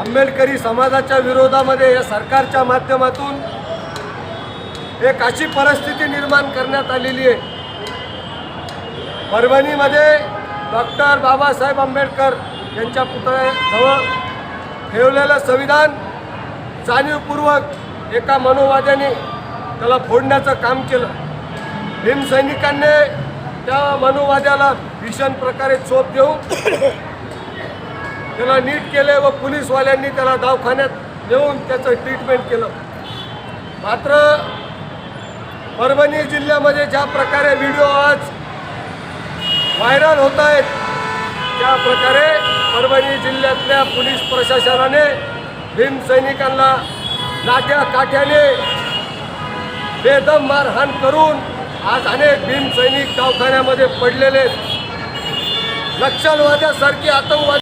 आंबेडकरी समाजाच्या विरोधामध्ये या सरकारच्या माध्यमातून एक अशी परिस्थिती निर्माण करण्यात आलेली आहे। परभणीमध्ये डॉक्टर बाबासाहेब आंबेडकर यांच्या पुतळ्याजवळ ठेवलेलं संविधान जाणीवपूर्वक एका मनोवाद्याने त्याला फोडण्याचं काम केलं। भीमसैनिकांनी त्या मनोवाद्याला भीषण प्रकारे चोप देऊन त्याला नीट केले व पोलीसवाल्यांनी त्याला दवाखान्यात नेऊन त्याचं ट्रीटमेंट केलं। मात्र परभणी जिल्ह्यामध्ये ज्या प्रकारे व्हिडिओ आज व्हायरल होत आहेत त्या प्रकारे परभणी जिल्ह्यातल्या पोलीस प्रशासनाने भीमसैनिकांना लाठ्या काठ्याने बेदम मारहाण करून आज अनेक भीमसैनिक दवाखान्यामध्ये पडलेले। नक्षलवाद्यासारखी आतंकवादी